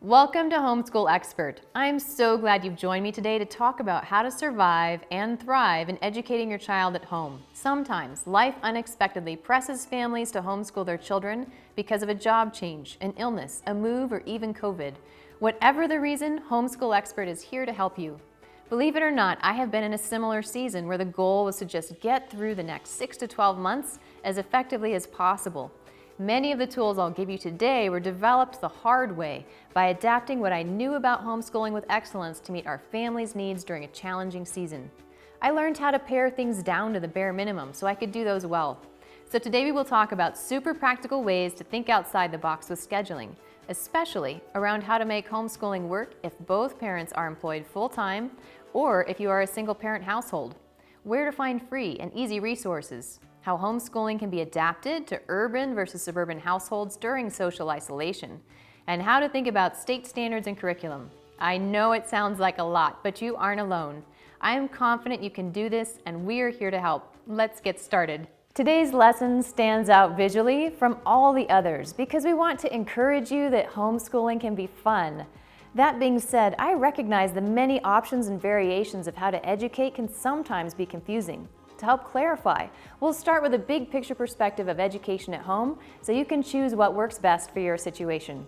Welcome to Homeschool Expert. I'm so glad you've joined me today to talk about how to survive and thrive in educating your child at home. Sometimes life unexpectedly presses families to homeschool their children because of a job change, an illness, a move, or even COVID. Whatever the reason, Homeschool Expert is here to help you. Believe it or not, I have been in a similar season where the goal was to just get through the next 6 to 12 months as effectively as possible. Many of the tools I'll give you today were developed the hard way by adapting what I knew about homeschooling with excellence to meet our family's needs during a challenging season. I learned how to pare things down to the bare minimum so I could do those well. So today we will talk about super practical ways to think outside the box with scheduling, especially around how to make homeschooling work if both parents are employed full-time or if you are a single-parent household, where to find free and easy resources, how homeschooling can be adapted to urban versus suburban households during social isolation, and how to think about state standards and curriculum. I know it sounds like a lot, but you aren't alone. I am confident you can do this, and we are here to help. Let's get started. Today's lesson stands out visually from all the others because we want to encourage you that homeschooling can be fun. That being said, I recognize the many options and variations of how to educate can sometimes be confusing. To help clarify, we'll start with a big picture perspective of education at home so you can choose what works best for your situation.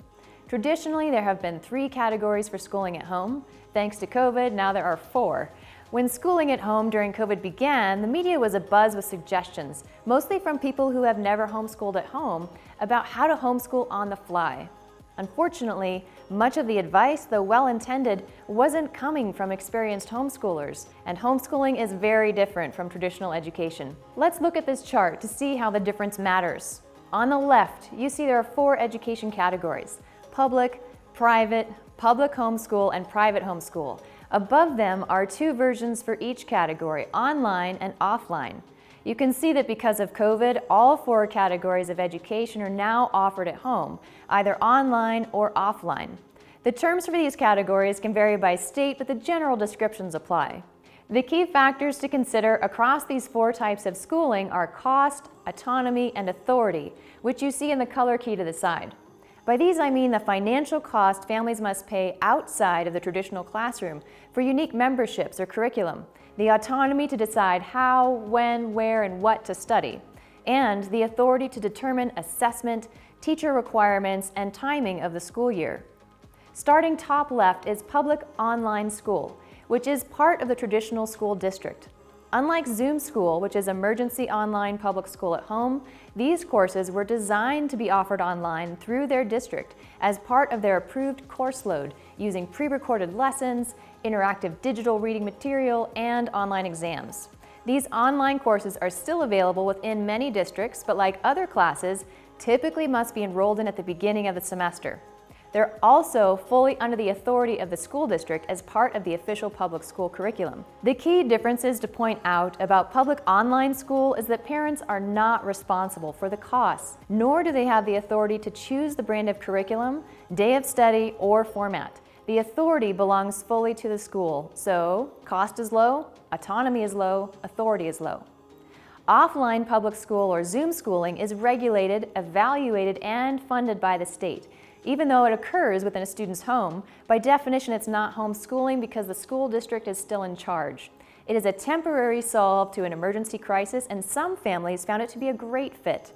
Traditionally, there have been 3 categories for schooling at home. Thanks to COVID, now there are 4. When schooling at home during COVID began, the media was abuzz with suggestions, mostly from people who have never homeschooled at home, about how to homeschool on the fly. Unfortunately, much of the advice, though well-intended, wasn't coming from experienced homeschoolers, and homeschooling is very different from traditional education. Let's look at this chart to see how the difference matters. On the left, you see there are 4 education categories: public, private, public homeschool, and private homeschool. Above them are 2 versions for each category, online and offline. You can see that because of COVID, all 4 categories of education are now offered at home, either online or offline. The terms for these categories can vary by state, but the general descriptions apply. The key factors to consider across these 4 types of schooling are cost, autonomy, and authority, which you see in the color key to the side. By these I mean the financial cost families must pay outside of the traditional classroom for unique memberships or curriculum, the autonomy to decide how, when, where, and what to study, and the authority to determine assessment, teacher requirements, and timing of the school year. Starting top left is public online school, which is part of the traditional school district. Unlike Zoom School, which is emergency online public school at home, these courses were designed to be offered online through their district as part of their approved course load, using pre-recorded lessons, interactive digital reading material, and online exams. These online courses are still available within many districts, but like other classes, typically must be enrolled in at the beginning of the semester. They're also fully under the authority of the school district as part of the official public school curriculum. The key differences to point out about public online school is that parents are not responsible for the costs, nor do they have the authority to choose the brand of curriculum, day of study, or format. The authority belongs fully to the school, so cost is low, autonomy is low, authority is low. Offline public school or Zoom schooling is regulated, evaluated, and funded by the state. Even though it occurs within a student's home, by definition it's not homeschooling because the school district is still in charge. It is a temporary solve to an emergency crisis, and some families found it to be a great fit.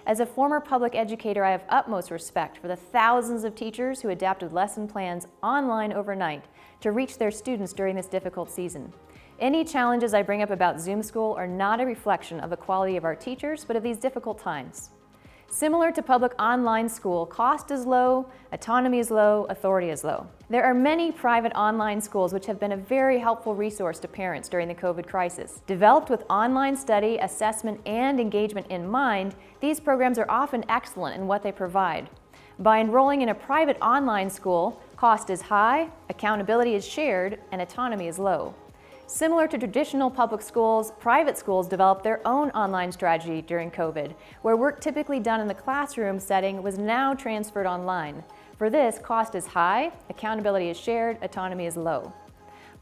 As a former public educator, I have utmost respect for the thousands of teachers who adapted lesson plans online overnight to reach their students during this difficult season. Any challenges I bring up about Zoom school are not a reflection of the quality of our teachers, but of these difficult times. Similar to public online school, cost is low, autonomy is low, authority is low. There are many private online schools which have been a very helpful resource to parents during the COVID crisis. Developed with online study, assessment, and engagement in mind, these programs are often excellent in what they provide. By enrolling in a private online school, cost is high, accountability is shared, and autonomy is low. Similar to traditional public schools, private schools developed their own online strategy during COVID, where work typically done in the classroom setting was now transferred online. For this, cost is high, accountability is shared, autonomy is low.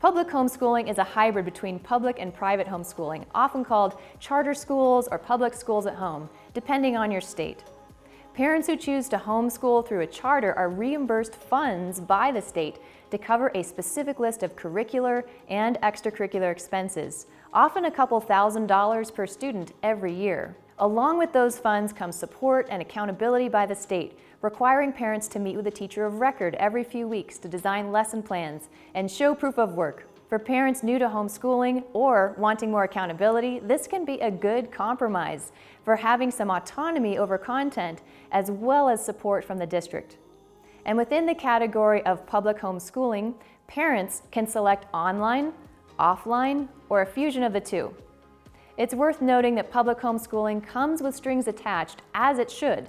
Public homeschooling is a hybrid between public and private homeschooling, often called charter schools or public schools at home, depending on your state. Parents who choose to homeschool through a charter are reimbursed funds by the state to cover a specific list of curricular and extracurricular expenses, often a couple $1,000s per student every year. Along with those funds comes support and accountability by the state, requiring parents to meet with a teacher of record every few weeks to design lesson plans and show proof of work. For parents new to homeschooling or wanting more accountability, this can be a good compromise for having some autonomy over content as well as support from the district. And within the category of public homeschooling, parents can select online, offline, or a fusion of the two. It's worth noting that public homeschooling comes with strings attached, as it should.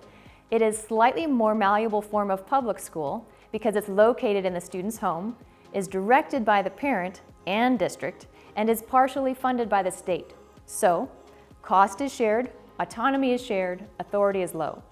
It is a slightly more malleable form of public school because it's located in the student's home, is directed by the parent and district, and is partially funded by the state. So, cost is shared, autonomy is shared, authority is low.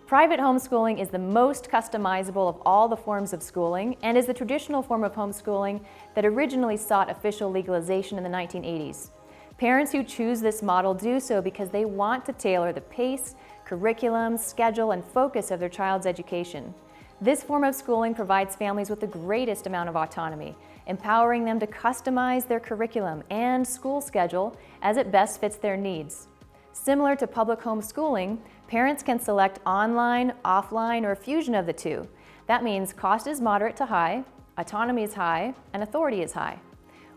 Private homeschooling is the most customizable of all the forms of schooling and is the traditional form of homeschooling that originally sought official legalization in the 1980s. Parents who choose this model do so because they want to tailor the pace, curriculum, schedule, and focus of their child's education. This form of schooling provides families with the greatest amount of autonomy, empowering them to customize their curriculum and school schedule as it best fits their needs. Similar to public homeschooling, parents can select online, offline, or a fusion of the two. That means cost is moderate to high, autonomy is high, and authority is high.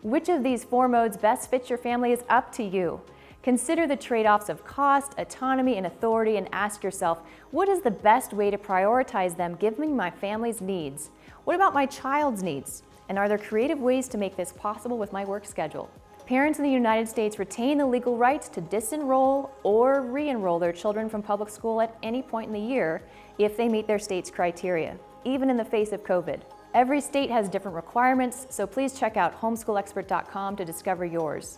Which of these four modes best fits your family is up to you. Consider the trade-offs of cost, autonomy, and authority and ask yourself, what is the best way to prioritize them given my family's needs? What about my child's needs? And are there creative ways to make this possible with my work schedule? Parents in the United States retain the legal rights to disenroll or re-enroll their children from public school at any point in the year if they meet their state's criteria, even in the face of COVID. Every state has different requirements, so please check out homeschoolexpert.com to discover yours.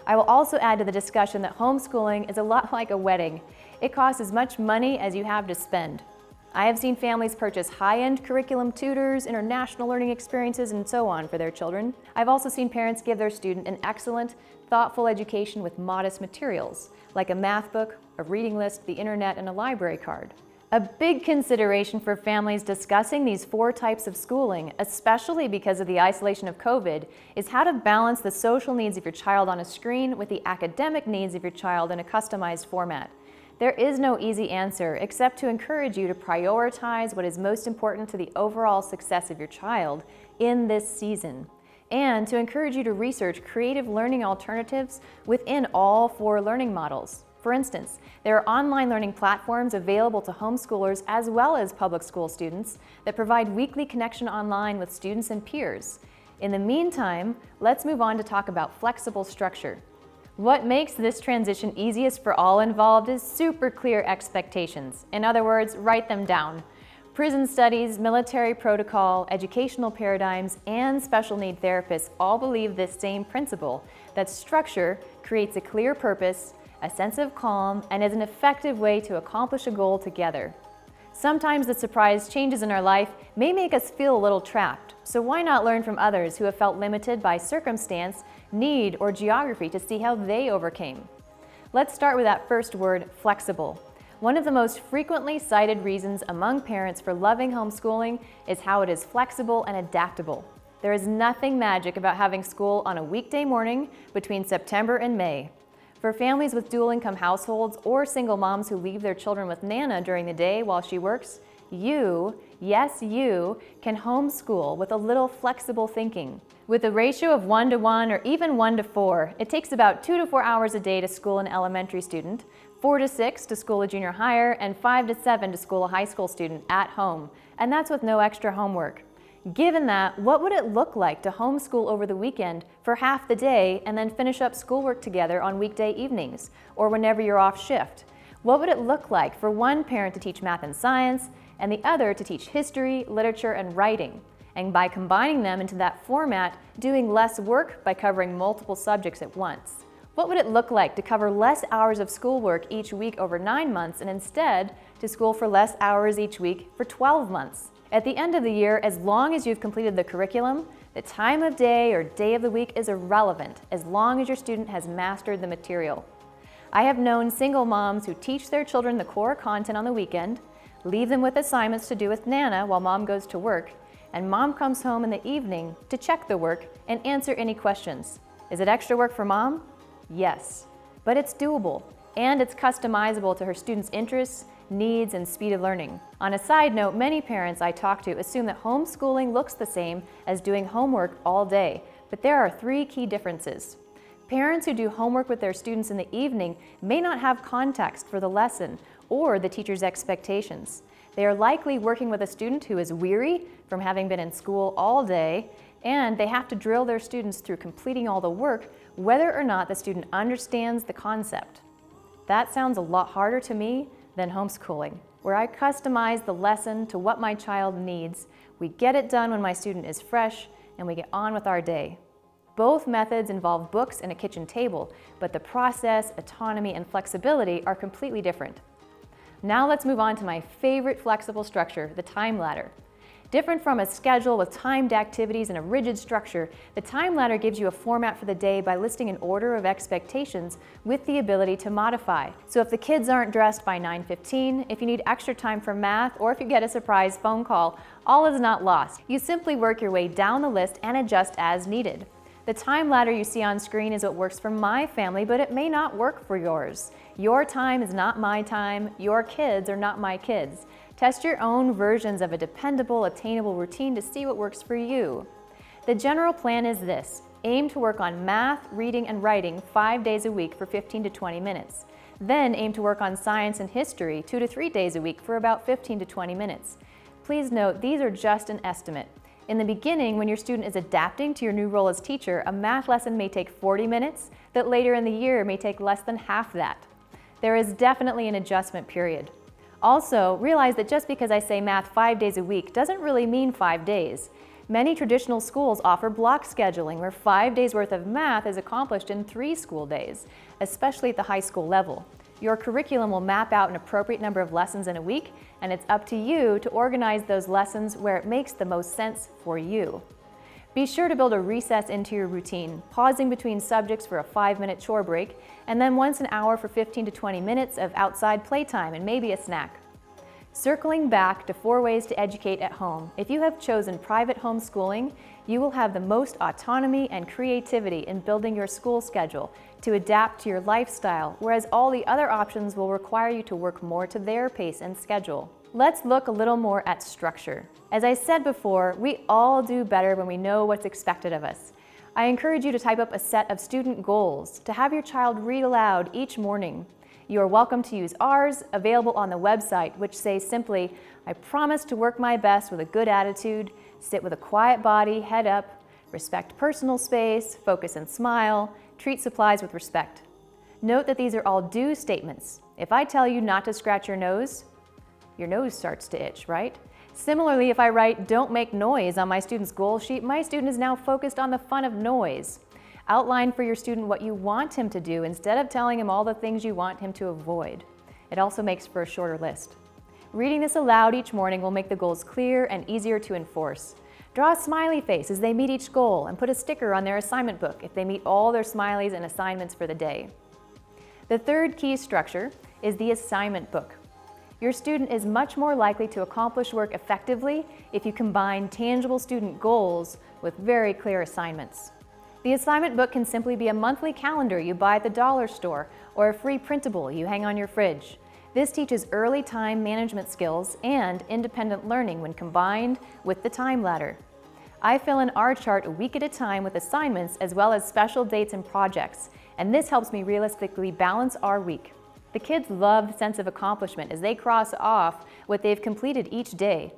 I will also add to the discussion that homeschooling is a lot like a wedding. It costs as much money as you have to spend. I have seen families purchase high-end curriculum tutors, international learning experiences, and so on for their children. I've also seen parents give their student an excellent, thoughtful education with modest materials, like a math book, a reading list, the internet, and a library card. A big consideration for families discussing these four types of schooling, especially because of the isolation of COVID, is how to balance the social needs of your child on a screen with the academic needs of your child in a customized format. There is no easy answer except to encourage you to prioritize what is most important to the overall success of your child in this season, and to encourage you to research creative learning alternatives within all four learning models. For instance, there are online learning platforms available to homeschoolers as well as public school students that provide weekly connection online with students and peers. In the meantime, let's move on to talk about flexible structure. What makes this transition easiest for all involved is super clear expectations. In other words, write them down. Prison studies, military protocol, educational paradigms, and special need therapists all believe this same principle, that structure creates a clear purpose, a sense of calm, and is an effective way to accomplish a goal together. Sometimes the surprise changes in our life may make us feel a little trapped, so why not learn from others who have felt limited by circumstance, need, or geography to see how they overcame? Let's start with that first word, flexible. One of the most frequently cited reasons among parents for loving homeschooling is how it is flexible and adaptable. There is nothing magic about having school on a weekday morning between September and May. For families with dual-income households or single moms who leave their children with Nana during the day while she works, you, yes you, can homeschool with a little flexible thinking. With a ratio of 1-to-1 or even 1-to-4, it takes about 2 to 4 hours a day to school an elementary student, 4 to 6 to school a junior higher, and 5 to 7 to school a high school student at home, and that's with no extra homework. Given that, what would it look like to homeschool over the weekend for half the day and then finish up schoolwork together on weekday evenings or whenever you're off shift? What would it look like for one parent to teach math and science and the other to teach history, literature, and writing? And by combining them into that format, doing less work by covering multiple subjects at once. What would it look like to cover less hours of schoolwork each week over 9 months and instead to school for less hours each week for 12 months? At the end of the year, as long as you've completed the curriculum, the time of day or day of the week is irrelevant as long as your student has mastered the material. I have known single moms who teach their children the core content on the weekend, leave them with assignments to do with Nana while mom goes to work, and mom comes home in the evening to check the work and answer any questions. Is it extra work for mom? Yes, but it's doable and it's customizable to her students' interests, needs, and speed of learning. On a side note, many parents I talk to assume that homeschooling looks the same as doing homework all day, but there are 3 key differences. Parents who do homework with their students in the evening may not have context for the lesson or the teacher's expectations. They are likely working with a student who is weary from having been in school all day, and they have to drill their students through completing all the work, whether or not the student understands the concept. That sounds a lot harder to me than homeschooling, where I customize the lesson to what my child needs. We get it done when my student is fresh, and we get on with our day. Both methods involve books and a kitchen table, but the process, autonomy, and flexibility are completely different. Now let's move on to my favorite flexible structure, the time ladder. Different from a schedule with timed activities and a rigid structure, the time ladder gives you a format for the day by listing an order of expectations with the ability to modify. So if the kids aren't dressed by 9:15, if you need extra time for math, or if you get a surprise phone call, all is not lost. You simply work your way down the list and adjust as needed. The time ladder you see on screen is what works for my family, but it may not work for yours. Your time is not my time. Your kids are not my kids. Test your own versions of a dependable, attainable routine to see what works for you. The general plan is this: aim to work on math, reading, and writing 5 days a week for 15 to 20 minutes. Then aim to work on science and history 2 to 3 days a week for about 15 to 20 minutes. Please note, these are just an estimate. In the beginning, when your student is adapting to your new role as teacher, a math lesson may take 40 minutes, that later in the year may take less than half that. There is definitely an adjustment period. Also, realize that just because I say math 5 days a week doesn't really mean 5 days. Many traditional schools offer block scheduling where 5 days worth of math is accomplished in 3 school days, especially at the high school level. Your curriculum will map out an appropriate number of lessons in a week, and it's up to you to organize those lessons where it makes the most sense for you. Be sure to build a recess into your routine, pausing between subjects for a 5-minute chore break, and then once an hour for 15 to 20 minutes of outside playtime and maybe a snack. Circling back to 4 ways to educate at home, if you have chosen private homeschooling, you will have the most autonomy and creativity in building your school schedule to adapt to your lifestyle, whereas all the other options will require you to work more to their pace and schedule. Let's look a little more at structure. As I said before, we all do better when we know what's expected of us. I encourage you to type up a set of student goals to have your child read aloud each morning. You are welcome to use ours, available on the website, which say simply, I promise to work my best with a good attitude, sit with a quiet body, head up, respect personal space, focus and smile, treat supplies with respect. Note that these are all do statements. If I tell you not to scratch your nose starts to itch, right? Similarly, if I write don't make noise on my student's goal sheet, my student is now focused on the fun of noise. Outline for your student what you want him to do instead of telling him all the things you want him to avoid. It also makes for a shorter list. Reading this aloud each morning will make the goals clear and easier to enforce. Draw a smiley face as they meet each goal and put a sticker on their assignment book if they meet all their smileys and assignments for the day. The third key structure is the assignment book. Your student is much more likely to accomplish work effectively if you combine tangible student goals with very clear assignments. The assignment book can simply be a monthly calendar you buy at the dollar store or a free printable you hang on your fridge. This teaches early time management skills and independent learning when combined with the time ladder. I fill in our chart a week at a time with assignments as well as special dates and projects, and this helps me realistically balance our week. The kids love the sense of accomplishment as they cross off what they've completed each day.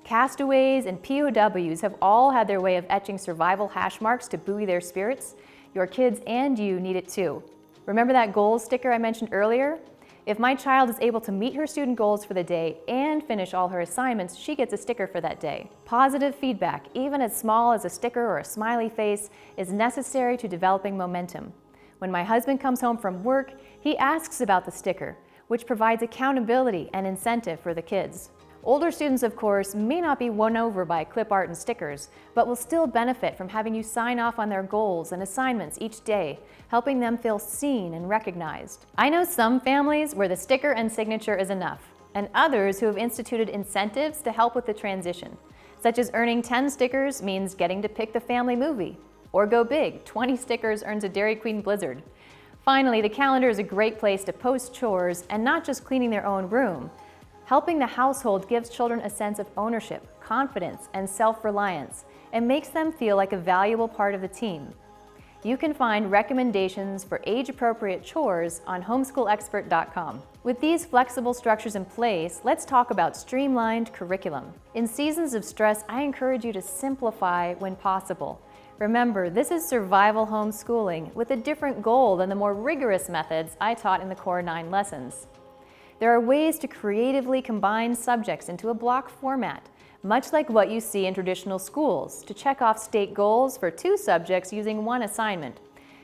Castaways and POWs have all had their way of etching survival hash marks to buoy their spirits. Your kids and you need it too. Remember that goals sticker I mentioned earlier? If my child is able to meet her student goals for the day and finish all her assignments, she gets a sticker for that day. Positive feedback, even as small as a sticker or a smiley face, is necessary to developing momentum. When my husband comes home from work, he asks about the sticker, which provides accountability and incentive for the kids. Older students, of course, may not be won over by clip art and stickers, but will still benefit from having you sign off on their goals and assignments each day, helping them feel seen and recognized. I know some families where the sticker and signature is enough, and others who have instituted incentives to help with the transition, such as earning 10 stickers means getting to pick the family movie, or go big, 20 stickers earns a Dairy Queen Blizzard. Finally, the calendar is a great place to post chores and not just cleaning their own room. Helping the household gives children a sense of ownership, confidence, and self-reliance, and makes them feel like a valuable part of the team. You can find recommendations for age-appropriate chores on homeschoolexpert.com. With these flexible structures in place, let's talk about streamlined curriculum. In seasons of stress, I encourage you to simplify when possible. Remember, this is survival homeschooling with a different goal than the more rigorous methods I taught in the Core 9 lessons. There are ways to creatively combine subjects into a block format, much like what you see in traditional schools, to check off state goals for 2 subjects using 1 assignment.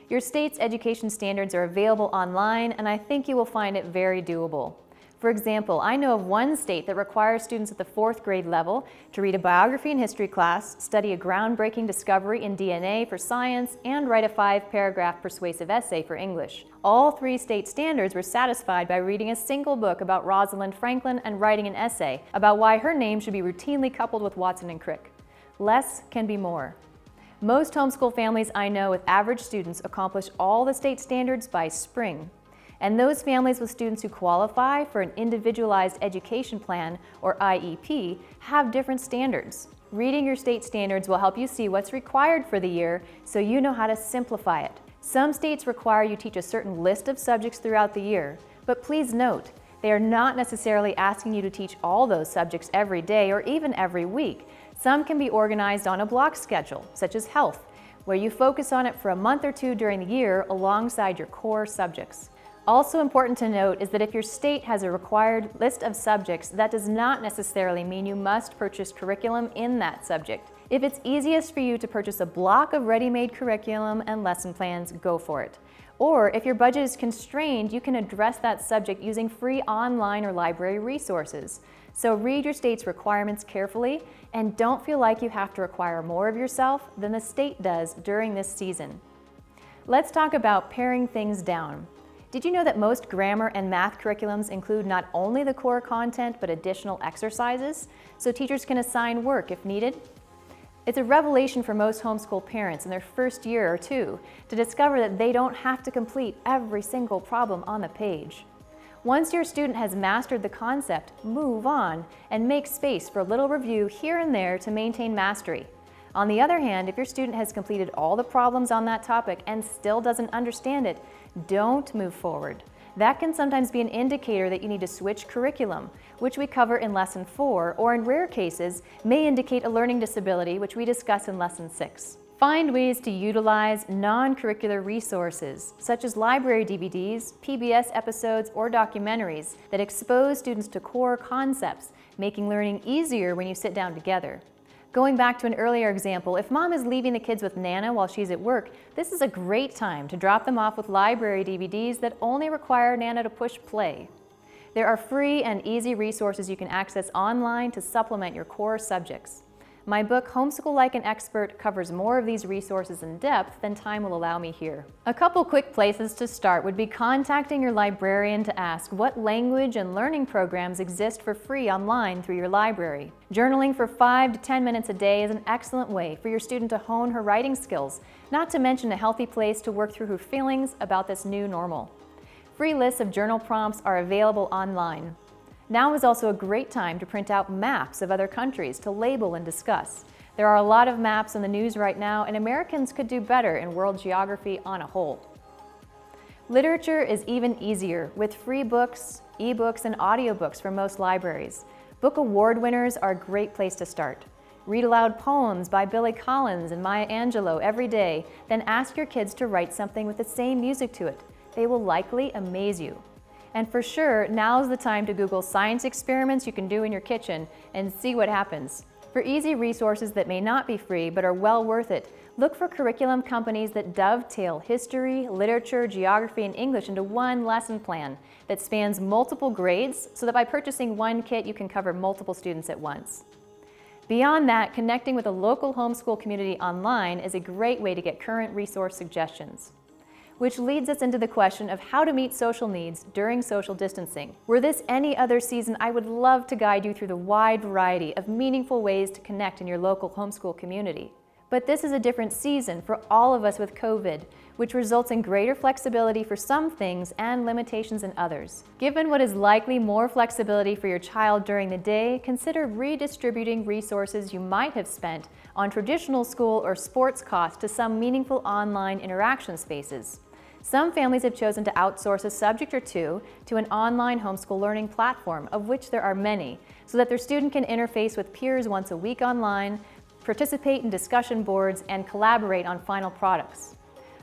Your state's education standards are available online, and I think you will find it very doable. For example, I know of one state that requires students at the 4th grade level to read a biography and history class, study a groundbreaking discovery in DNA for science, and write a 5-paragraph persuasive essay for English. All 3 state standards were satisfied by reading a single book about Rosalind Franklin and writing an essay about why her name should be routinely coupled with Watson and Crick. Less can be more. Most homeschool families I know with average students accomplish all the state standards by spring. And those families with students who qualify for an Individualized Education Plan, or IEP, have different standards. Reading your state standards will help you see what's required for the year so you know how to simplify it. Some states require you teach a certain list of subjects throughout the year, but please note, they are not necessarily asking you to teach all those subjects every day or even every week. Some can be organized on a block schedule, such as health, where you focus on it for a month or 2 during the year alongside your core subjects. Also important to note is that if your state has a required list of subjects, that does not necessarily mean you must purchase curriculum in that subject. If it's easiest for you to purchase a block of ready-made curriculum and lesson plans, go for it. Or if your budget is constrained, you can address that subject using free online or library resources. So read your state's requirements carefully and don't feel like you have to require more of yourself than the state does during this season. Let's talk about paring things down. Did you know that most grammar and math curriculums include not only the core content but additional exercises, so teachers can assign work if needed? It's a revelation for most homeschool parents in their first year or 2 to discover that they don't have to complete every single problem on the page. Once your student has mastered the concept, move on and make space for a little review here and there to maintain mastery. On the other hand, if your student has completed all the problems on that topic and still doesn't understand it, don't move forward. That can sometimes be an indicator that you need to switch curriculum, which we cover in Lesson 4, or in rare cases, may indicate a learning disability, which we discuss in Lesson 6. Find ways to utilize non-curricular resources, such as library DVDs, PBS episodes, or documentaries that expose students to core concepts, making learning easier when you sit down together. Going back to an earlier example, if mom is leaving the kids with Nana while she's at work, this is a great time to drop them off with library DVDs that only require Nana to push play. There are free and easy resources you can access online to supplement your core subjects. My book, Homeschool Like an Expert, covers more of these resources in depth than time will allow me here. A couple quick places to start would be contacting your librarian to ask what language and learning programs exist for free online through your library. Journaling for 5 to 10 minutes a day is an excellent way for your student to hone her writing skills, not to mention a healthy place to work through her feelings about this new normal. Free lists of journal prompts are available online. Now is also a great time to print out maps of other countries to label and discuss. There are a lot of maps in the news right now, and Americans could do better in world geography on a whole. Literature is even easier with free books, ebooks, and audiobooks from most libraries. Book award winners are a great place to start. Read aloud poems by Billy Collins and Maya Angelou every day, then ask your kids to write something with the same music to it. They will likely amaze you. And for sure, now's the time to Google science experiments you can do in your kitchen and see what happens. For easy resources that may not be free but are well worth it, look for curriculum companies that dovetail history, literature, geography, and English into one lesson plan that spans multiple grades so that by purchasing one kit you can cover multiple students at once. Beyond that, connecting with a local homeschool community online is a great way to get current resource suggestions. Which leads us into the question of how to meet social needs during social distancing. Were this any other season, I would love to guide you through the wide variety of meaningful ways to connect in your local homeschool community. But this is a different season for all of us with COVID, which results in greater flexibility for some things and limitations in others. Given what is likely more flexibility for your child during the day, consider redistributing resources you might have spent on traditional school or sports costs to some meaningful online interaction spaces. Some families have chosen to outsource a subject or two to an online homeschool learning platform, of which there are many, so that their student can interface with peers once a week online, participate in discussion boards, and collaborate on final products.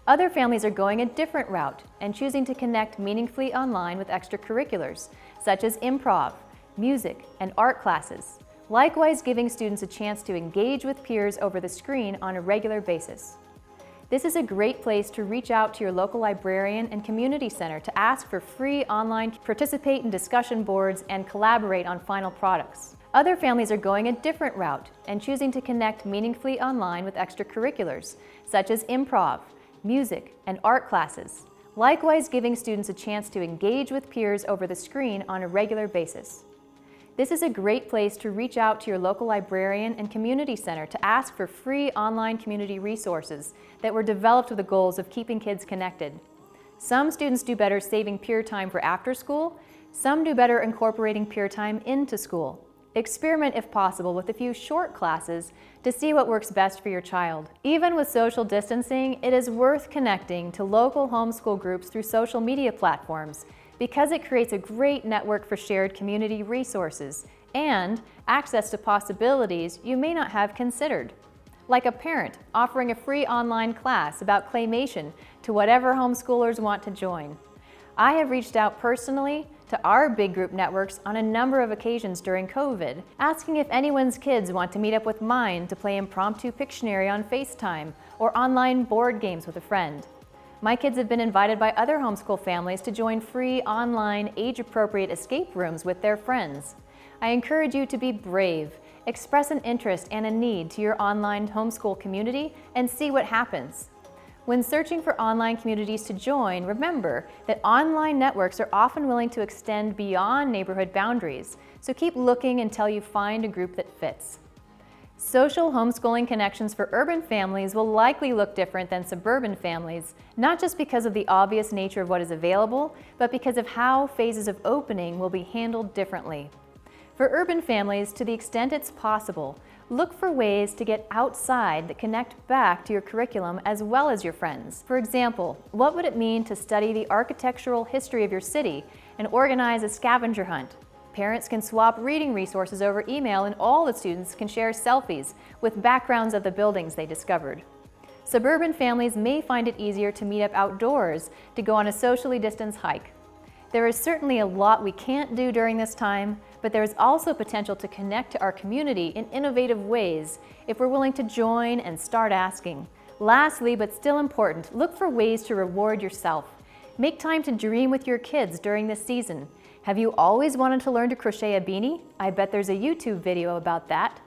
Other families are going a different route and choosing to connect meaningfully online with extracurriculars, such as improv, music, and art classes, likewise giving students a chance to engage with peers over the screen on a regular basis. This is a great place to reach out to your local librarian and community center to ask for free online, participate in discussion boards, and collaborate on final products. Other families are going a different route and choosing to connect meaningfully online with extracurriculars, such as improv, music, and art classes, likewise giving students a chance to engage with peers over the screen on a regular basis. This is a great place to reach out to your local librarian and community center to ask for free online community resources that were developed with the goals of keeping kids connected. Some students do better saving peer time for after school, some do better incorporating peer time into school. Experiment, if possible, with a few short classes to see what works best for your child. Even with social distancing, it is worth connecting to local homeschool groups through social media platforms because it creates a great network for shared community resources and access to possibilities you may not have considered. Like a parent offering a free online class about claymation to whatever homeschoolers want to join. I have reached out personally to our big group networks on a number of occasions during COVID, asking if anyone's kids want to meet up with mine to play impromptu Pictionary on FaceTime or online board games with a friend. My kids have been invited by other homeschool families to join free online age-appropriate escape rooms with their friends. I encourage you to be brave, express an interest and a need to your online homeschool community, and see what happens. When searching for online communities to join, remember that online networks are often willing to extend beyond neighborhood boundaries, so keep looking until you find a group that fits. Social homeschooling connections for urban families will likely look different than suburban families, not just because of the obvious nature of what is available, but because of how phases of opening will be handled differently. For urban families, to the extent it's possible, look for ways to get outside that connect back to your curriculum as well as your friends. For example, what would it mean to study the architectural history of your city and organize a scavenger hunt? Parents can swap reading resources over email and all the students can share selfies with backgrounds of the buildings they discovered. Suburban families may find it easier to meet up outdoors to go on a socially distanced hike. There is certainly a lot we can't do during this time, but there is also potential to connect to our community in innovative ways if we're willing to join and start asking. Lastly, but still important, look for ways to reward yourself. Make time to dream with your kids during this season. Have you always wanted to learn to crochet a beanie? I bet there's a YouTube video about that.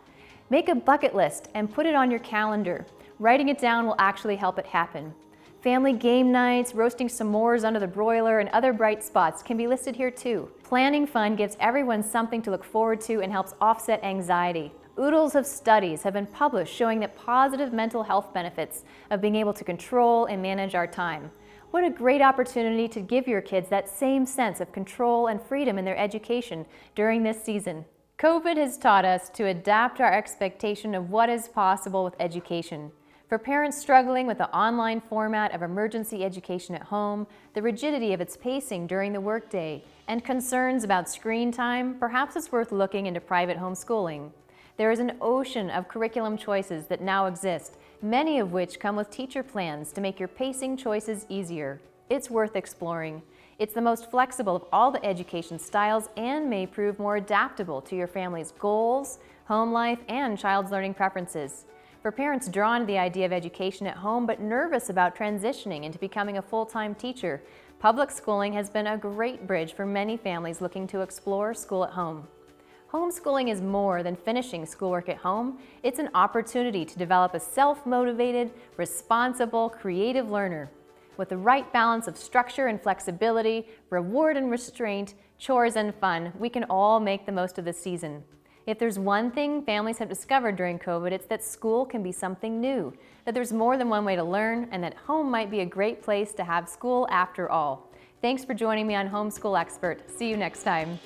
Make a bucket list and put it on your calendar. Writing it down will actually help it happen. Family game nights, roasting s'mores under the broiler, and other bright spots can be listed here too. Planning fun gives everyone something to look forward to and helps offset anxiety. Oodles of studies have been published showing the positive mental health benefits of being able to control and manage our time. What a great opportunity to give your kids that same sense of control and freedom in their education during this season. COVID has taught us to adapt our expectation of what is possible with education. For parents struggling with the online format of emergency education at home, the rigidity of its pacing during the workday, and concerns about screen time, perhaps it's worth looking into private homeschooling. There is an ocean of curriculum choices that now exist, many of which come with teacher plans to make your pacing choices easier. It's worth exploring. It's the most flexible of all the education styles and may prove more adaptable to your family's goals, home life, and child's learning preferences. For parents drawn to the idea of education at home but nervous about transitioning into becoming a full-time teacher, public schooling has been a great bridge for many families looking to explore school at home. Homeschooling is more than finishing schoolwork at home. It's an opportunity to develop a self-motivated, responsible, creative learner. With the right balance of structure and flexibility, reward and restraint, chores and fun, we can all make the most of this season. If there's one thing families have discovered during COVID, it's that school can be something new, that there's more than one way to learn, and that home might be a great place to have school after all. Thanks for joining me on Homeschool Expert. See you next time.